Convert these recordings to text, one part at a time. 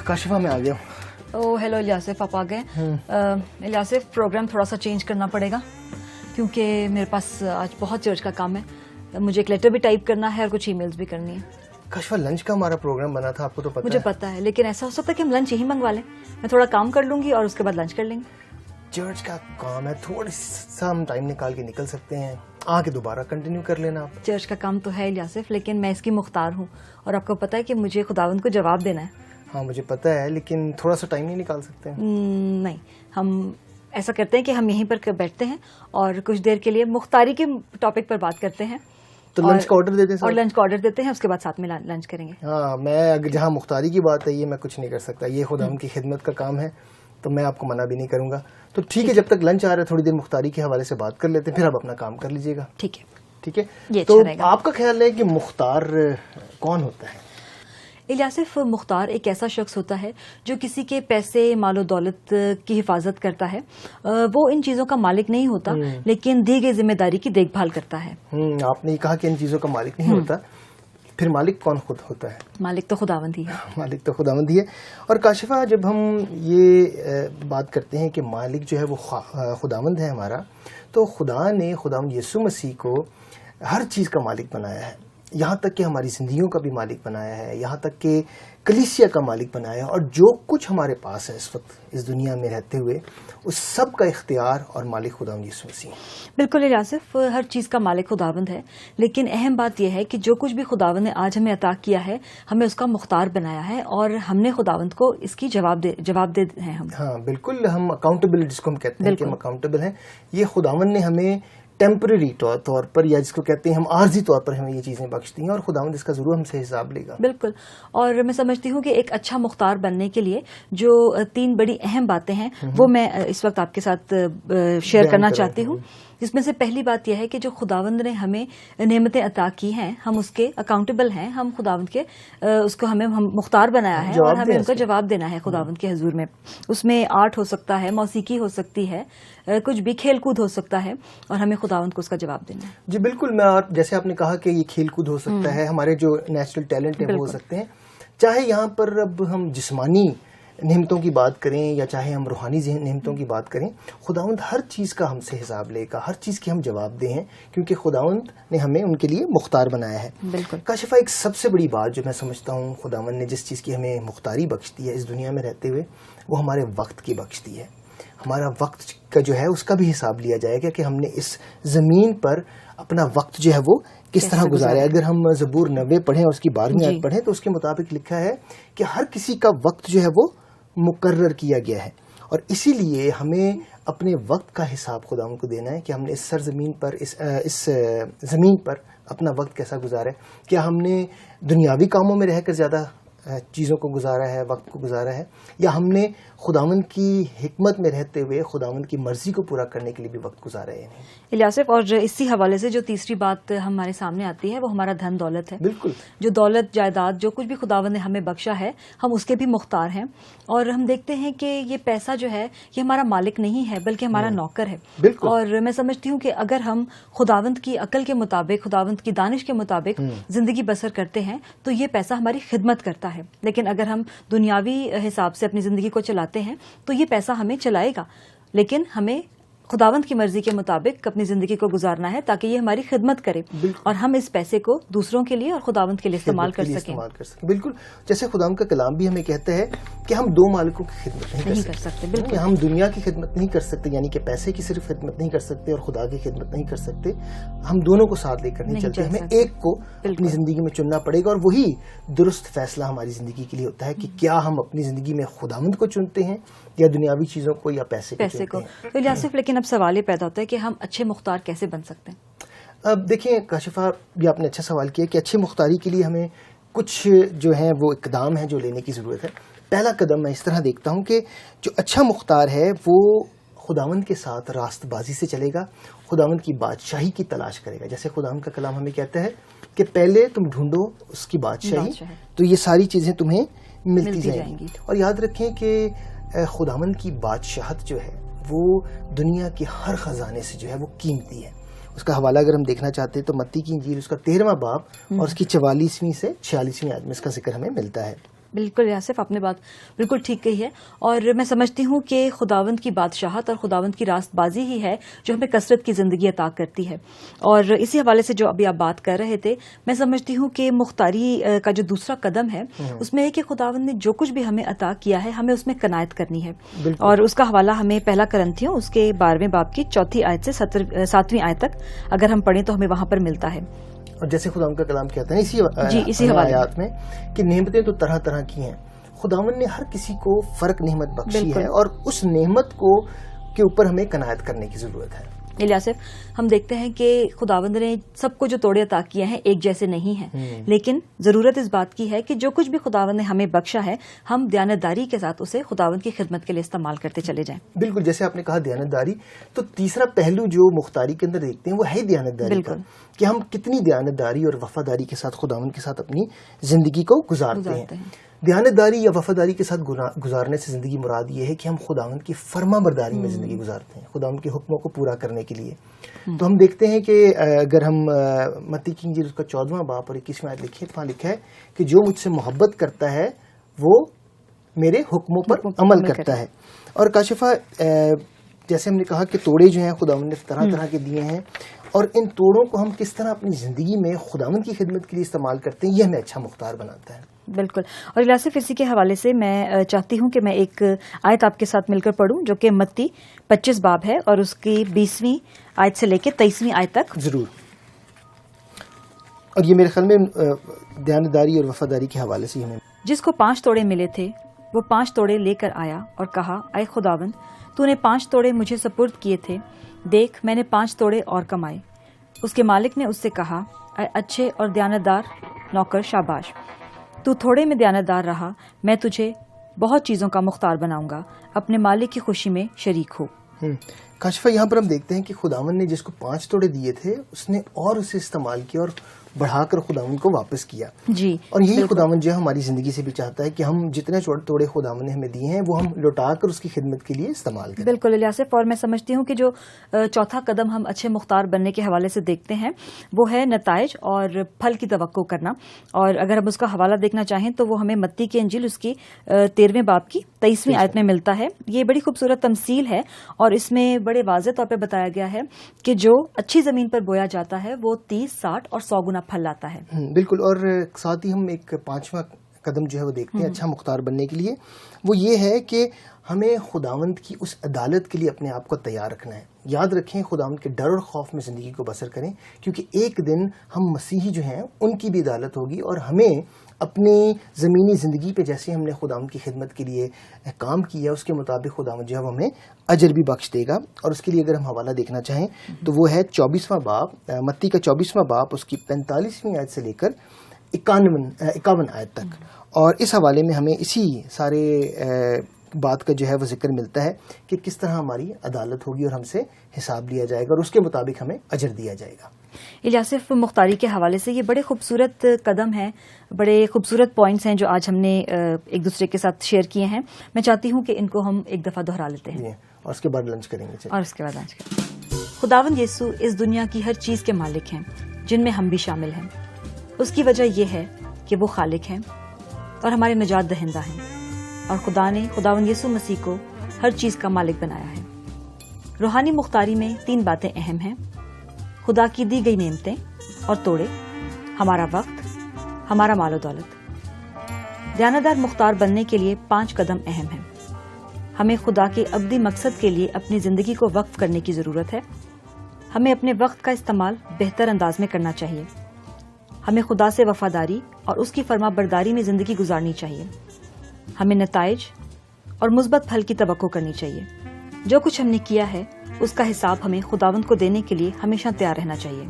काशिफा मैं आ गया हूँ। ओह हेलो इलियासिफ, आप आ गए। इलियासिफ, प्रोग्राम थोड़ा सा चेंज करना पड़ेगा क्योंकि मेरे पास आज बहुत चर्च का काम है। मुझे एक लेटर भी टाइप करना है और कुछ ईमेल्स भी करनी है। काशिफा, लंच का हमारा प्रोग्राम बना था, आपको तो पता मुझे है। पता है, लेकिन ऐसा हो सकता है कि हम लंच यहीं मंगवा लें। मैं थोड़ा काम कर लूंगी और उसके बाद लंच कर लेंगे। चर्च का काम है, थोड़ा सा हम टाइम निकाल के निकल सकते हैं, आके दोबारा कंटिन्यू कर लेना आप। चर्च का काम तो है इलियासिफ, लेकिन मैं इसकी मुख्तार हूँ और आपको पता है कि मुझे खुदावंद को जवाब देना है। हाँ मुझे पता है, लेकिन थोड़ा सा टाइम नहीं निकाल सकते हैं? नहीं, हम ऐसा करते हैं कि हम यहीं पर बैठते हैं और कुछ देर के लिए मुख्तारी के टॉपिक पर बात करते हैं। तो लंच का ऑर्डर देते हैं और लंच का ऑर्डर देते हैं, उसके बाद साथ में लंच करेंगे। हाँ, मैं अगर जहाँ मुख्तारी की बात है, ये मैं कुछ नहीं कर सकता, ये खुदावंद की खिदमत का काम है, तो मैं आपको मना भी नहीं करूंगा। तो ठीक है, जब तक लंच आ रहा है थोड़ी देर मुख्तारी के हवाले से बात कर लेते हैं, फिर आप अपना काम कर लीजिएगा। ठीक है, ठीक है। ये तो अच्छा रहेगा। आपका ख्याल है कि मुख्तार कौन होता है? इलियासिफ, मुख्तार एक ऐसा शख्स होता है जो किसी के पैसे, मालो दौलत की हिफाजत करता है। वो इन चीज़ों का मालिक नहीं होता, लेकिन दी गई जिम्मेदारी की देखभाल करता है। आपने ये कहा कि इन चीज़ों का मालिक नहीं होता, फिर मालिक कौन खुद होता है? मालिक तो खुदावंद ही है। मालिक तो खुदावंद ही है। और काशिफा, जब हम ये बात करते हैं कि मालिक जो है वो खुदावंद है हमारा, तो खुदा ने खुदावंद यीशु मसीह को हर चीज़ का मालिक बनाया है, यहाँ तक कि हमारी जिंदगियों का भी मालिक बनाया है, यहाँ तक कि कलीसिया का मालिक बनाया है। और जो कुछ हमारे पास है इस वक्त इस दुनिया में रहते हुए, उस सब का इख्तियार और मालिक खुदावंद यीशु मसीह। बिल्कुल इलियासिफ, हर चीज़ का मालिक खुदावंद है, लेकिन अहम बात यह है कि जो कुछ भी खुदावंद ने आज हमें अता किया है, हमें उसका मुख्तार बनाया है और हमने खुदावंद को इसकी जवाब दे हैं हम। हाँ बिल्कुल, हम अकाउंटेबल, जिसको हम कहते हैं कि हम अकाउंटेबल हैं। ये खुदावंद ने हमें टेम्पररी तौर पर, या जिसको कहते हैं हम आर्जी तौर पर, हमें ये चीज़ें बख्श दी हैं और खुदावंद इसका ज़रूर हमसे हिसाब लेगा। बिल्कुल। और मैं समझती हूँ कि एक अच्छा मुख्तार बनने के लिए जो 3 बड़ी अहम बातें हैं वो मैं इस वक्त आपके साथ शेयर करना चाहती हूँ। जिसमें से पहली बात यह है कि जो खुदावंद ने हमें नेमतें अता की हैं, हम उसके अकाउंटेबल हैं, हम खुदावंद के उसको हम मुख्तार बनाया है और हमें उनका जवाब देना है खुदावंद के हुजूर में। उसमें आर्ट हो सकता है, मौसीकी हो सकती है, कुछ भी खेल कूद हो सकता है और हमें खुदावंद को उसका जवाब देना है। जी बिल्कुल। मैं जैसे आपने कहा कि ये खेल कूद हो सकता है, हमारे जो नेचुरल टैलेंट है वो हो सकते हैं, चाहे यहाँ पर अब हम जिस्मानी नेमतों की बात करें या चाहे हम रूहानी नेमतों की बात करें, खुदावंद हर चीज़ का हमसे हिसाब लेगा, हर चीज़ की हम जवाब दें हैं, क्योंकि खुदावंद ने हमें उनके लिए मुख्तार बनाया है। बिल्कुल। काशिफा, एक सबसे बड़ी बात जो मैं समझता हूँ खुदावंद ने जिस चीज़ की हमें मुख्तारी बख्श दी है इस दुनिया में रहते हुए, वो हमारे वक्त की बख्श दी है। हमारा वक्त का जो है उसका भी हिसाब लिया जाएगा कि हमने इस ज़मीन पर अपना वक्त जो है वो किस तरह गुजारा है। अगर हम ज़बूर 90 पढ़ें और उसकी 12वीं आयत पढ़ें तो उसके मुताबिक लिखा है कि हर किसी का वक्त जो है वो मुकर्रर किया गया है, और इसीलिए हमें अपने वक्त का हिसाब खुदावंद को देना है कि हमने इस सरजमीन पर, इस ज़मीन पर अपना वक्त कैसा गुजारा है। क्या हमने दुनियावी कामों में रहकर ज़्यादा चीज़ों को गुजारा है, वक्त को गुजारा है, या हमने खुदावंद की हिकमत में रहते हुए खुदावंद की मर्जी को पूरा करने के लिए भी वक्त गुजारा है? नहीं इलियासिफ, और इसी हवाले से जो तीसरी बात हमारे सामने आती है वो हमारा धन दौलत है। बिल्कुल। जो दौलत जायदाद जो कुछ भी खुदावंद ने हमें बख्शा है, हम उसके भी मुख्तार हैं। और हम देखते हैं कि ये पैसा जो है ये हमारा मालिक नहीं है बल्कि हमारा नौकर है। बिल्कुल। और मैं समझती हूँ कि अगर हम खुदावंद की अकल के मुताबिक, खुदावंद की दानिश के मुताबिक जिंदगी बसर करते हैं तो ये पैसा हमारी खिदमत करता है। लेकिन अगर हम दुनियावी हिसाब से अपनी जिंदगी को चलाते हैं तो ये पैसा हमें चलाएगा, लेकिन हमें खुदावंद की मर्जी के मुताबिक अपनी जिंदगी को गुजारना है ताकि ये हमारी खिदमत करे और हम इस पैसे को दूसरों के लिए और खुदावंद के लिए इस्तेमाल कर सकें। बिल्कुल। जैसे खुदावंद का कलाम भी हमें कहता है कि हम 2 मालिकों की खिदमत नहीं कर सकते। बिल्कुल। हम दुनिया की खिदमत नहीं कर सकते, यानी कि पैसे की सिर्फ खिदमत नहीं कर सकते और खुदा की खिदमत नहीं कर सकते। हम दोनों को साथ लेकर नहीं चलते, हमें एक को अपनी जिंदगी में चुनना पड़ेगा, और वही दुरुस्त फैसला हमारी जिंदगी के लिए होता है कि क्या हम अपनी जिंदगी में खुदावंद को चुनते हैं या दुनियावी चीजों को या पैसे को। तो इलियासिफ, लेकिन अब सवाल ये पैदा होता है कि हम अच्छे मुख्तार कैसे बन सकते हैं? अब देखिए काशिफा, भी आपने अच्छा सवाल किया कि अच्छी मुख्तारी के लिए हमें कुछ जो है वो इकदाम है जो लेने की ज़रूरत है। पहला कदम मैं इस तरह देखता हूँ कि जो अच्छा मुख्तार है वो खुदावंद के साथ रास्तबाजी से चलेगा, खुदावंद की बादशाही की तलाश करेगा। जैसे खुदावंद का कलाम हमें कहता है کہ پہلے تم ڈھونڈو اس کی بادشاہی تو یہ ساری چیزیں تمہیں ملتی جائیں گی. اور یاد رکھیں کہ خداوند کی بادشاہت جو ہے وہ دنیا کے ہر خزانے سے جو ہے وہ قیمتی ہے. اس کا حوالہ اگر ہم دیکھنا چاہتے ہیں تو متی کی انجیل اس کا 13واں باب اور اس کی 44ویں سے 46ویں آیت میں اس کا ذکر ہمیں ملتا ہے. بالکل یاسف، آپ نے بات بالکل ٹھیک کہی ہے، اور میں سمجھتی ہوں کہ خداوند کی بادشاہت اور خداوند کی راست بازی ہی ہے جو ہمیں کثرت کی زندگی عطا کرتی ہے. اور اسی حوالے سے جو ابھی آپ بات کر رہے تھے، میں سمجھتی ہوں کہ مختاری کا جو دوسرا قدم ہے اس میں ہے کہ خداوند نے جو کچھ بھی ہمیں عطا کیا ہے ہمیں اس میں قناعت کرنی ہے. اور اس کا حوالہ ہمیں پہلا کرنتھیوں اس کے 12ویں باب کی 4 آیت سے 7ویں آیت تک اگر ہم پڑھیں تو ہمیں وہاں پر ملتا ہے. اور جیسے خدا ان کا کلام کہتا ہے اسی آیات میں کہ نعمتیں تو طرح طرح کی ہیں، خداوند نے ہر کسی کو فرق نعمت بخشی ہے اور اس نعمت کے اوپر ہمیں قناعت کرنے کی ضرورت ہے. الیاسف، ہم دیکھتے ہیں کہ خداوند نے سب کو جو توڑے عطا کیے ہیں ایک جیسے نہیں ہیں، لیکن ضرورت اس بات کی ہے کہ جو کچھ بھی خداوند نے ہمیں بخشا ہے ہم دیانتداری کے ساتھ اسے خداوند کی خدمت کے لیے استعمال کرتے چلے جائیں. بالکل، جیسے آپ نے کہا دیانتداری، تو تیسرا پہلو جو مختاری کے اندر دیکھتے ہیں وہ ہے دیانتداری کا، کہ ہم کتنی دیانتداری اور وفاداری کے ساتھ خداوند کے ساتھ اپنی زندگی کو گزارتے ہیں. دیانتداری یا وفاداری کے ساتھ گزارنے سے زندگی مراد یہ ہے کہ ہم خداوند کی فرما برداری میں زندگی گزارتے ہیں خداوند کے حکموں کو پورا کرنے کے لیے. تو ہم دیکھتے ہیں کہ اگر ہم متی کی انجیل اس کا 14واں باب اور 21واں آیت لکھیں، وہاں لکھا ہے کہ جو مجھ سے محبت کرتا ہے وہ میرے حکموں پر عمل کرتا ہے. اور کاشفہ، جیسے ہم نے کہا کہ توڑے جو ہیں خداوند نے طرح طرح کے دیے ہیں، اور ان توڑوں کو ہم کس طرح اپنی زندگی میں خداوند کی خدمت کے لیے استعمال کرتے ہیں یہ ہمیں اچھا مختار بناتا ہے. بالکل. اور الیاسف، اسی کے حوالے سے میں چاہتی ہوں کہ میں ایک آیت آپ کے ساتھ مل کر پڑھوں جو کہ متی 25 باب ہے اور اس کی 20ویں آیت سے لے کے 23ویں آیت تک. ضرور. اور یہ میرے خیال میں دیانتداری اور وفاداری کے حوالے سے ہمیں، جس کو 5 توڑے ملے تھے وہ 5 توڑے لے کر آیا اور کہا، اے خداوند، تو نے 5 توڑے مجھے سپرد کیے تھے، دیکھ میں نے 5 توڑے اور کمائے. اس کے مالک نے اس سے کہا، اے اچھے اور دیانتدار نوکر، شاباش، تو تھوڑے میں دیانتدار رہا، میں تجھے بہت چیزوں کا مختار بناؤں گا، اپنے مالک کی خوشی میں شریک ہو. کاشفہ، یہاں پر ہم دیکھتے ہیں کہ خداوند نے جس کو 5 توڑے دیے تھے اس نے اور اسے استعمال کیا اور بڑھا کر خداوند کو واپس کیا. جی. اور یہی خداوند جو ہے ہماری زندگی سے بھی چاہتا ہے کہ ہم جتنے توڑے خداوند نے ہمیں دیے ہیں وہ ہم لوٹا کر اس کی خدمت کے لیے استعمال کریں. بالکل الیاسف، اور میں سمجھتی ہوں کہ جو چوتھا قدم ہم اچھے مختار بننے کے حوالے سے دیکھتے ہیں وہ ہے نتائج اور پھل کی توقع کرنا. اور اگر ہم اس کا حوالہ دیکھنا چاہیں تو وہ ہمیں متی کی انجیل اس کی 13ویں باب کی 23ویں آیت میں ملتا ہے. یہ بڑی خوبصورت تمثیل ہے اور اس میں بڑے واضح طور پہ بتایا گیا ہے کہ جو اچھی زمین پر بویا جاتا ہے وہ 30، 60 اور 100 گنا پھل لاتا ہے. بالکل. اور ساتھ ہی ہم ایک 5واں قدم جو ہے وہ دیکھتے ہیں اچھا مختار بننے کے لیے، وہ یہ ہے کہ ہمیں خداوند کی اس عدالت کے لیے اپنے آپ کو تیار رکھنا ہے. یاد رکھیں خداوند کے ڈر اور خوف میں زندگی کو بسر کریں، کیونکہ ایک دن ہم مسیحی جو ہیں ان کی بھی عدالت ہوگی اور ہمیں اپنی زمینی زندگی پہ جیسے ہم نے خداوند کی خدمت کے لیے کام کیا اس کے مطابق خداوند جو ہے وہ ہمیں اجر بھی بخش دے گا. اور اس کے لیے اگر ہم حوالہ دیکھنا چاہیں تو وہ ہے 24واں باب، متی کا 24واں باب، اس کی 45ویں آیت سے لے کر 51 آیت تک. اور اس حوالے میں ہمیں اسی سارے بات کا جو ہے وہ ذکر ملتا ہے کہ کس طرح ہماری عدالت ہوگی اور ہم سے حساب لیا جائے گا اور اس کے مطابق ہمیں اجر دیا جائے گا. الیاسف، مختاری کے حوالے سے یہ بڑے خوبصورت قدم ہیں، بڑے خوبصورت پوائنٹس ہیں جو آج ہم نے ایک دوسرے کے ساتھ شیئر کیے ہیں. میں چاہتی ہوں کہ ان کو ہم ایک دفعہ دہرا لیتے ہیں اور اس کے بعد لنچ کریں گے. اور اس کے بعد لنچ کریں گے. خداوند یسوع اس دنیا کی ہر چیز کے مالک ہیں جن میں ہم بھی شامل ہیں. اس کی وجہ یہ ہے کہ وہ خالق ہیں اور ہمارے نجات دہندہ ہیں، اور خدا نے خداوند یسوع مسیح کو ہر چیز کا مالک بنایا ہے. روحانی مختاری میں 3 باتیں اہم ہیں: خدا کی دی گئی نعمتیں اور توڑے، ہمارا وقت، ہمارا مال و دولت. دیانتدار مختار بننے کے لیے 5 قدم اہم ہیں. ہمیں خدا کے ابدی مقصد کے لیے اپنی زندگی کو وقف کرنے کی ضرورت ہے. ہمیں اپنے وقت کا استعمال بہتر انداز میں کرنا چاہیے. ہمیں خدا سے وفاداری اور اس کی فرما برداری میں زندگی گزارنی چاہیے. ہمیں نتائج اور مثبت پھل کی توقع کرنی چاہیے. جو کچھ ہم نے کیا ہے اس کا حساب ہمیں خداوند کو دینے کے لیے ہمیشہ تیار رہنا چاہیے.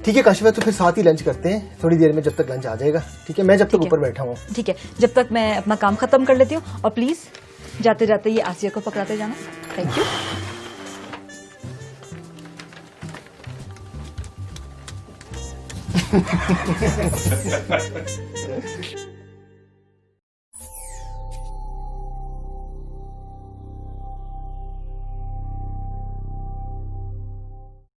ٹھیک ہے کاشفہ، تو پھر ساتھ ہی لنچ کرتے ہیں تھوڑی دیر میں جب تک لنچ آ جائے گا. ٹھیک ہے، میں جب تک اوپر بیٹھا ہوں. ٹھیک ہے، جب تک میں اپنا کام ختم کر لیتی ہوں. اور پلیز جاتے جاتے یہ آسیہ کو پکڑاتے جانا. Thank you. ہیں.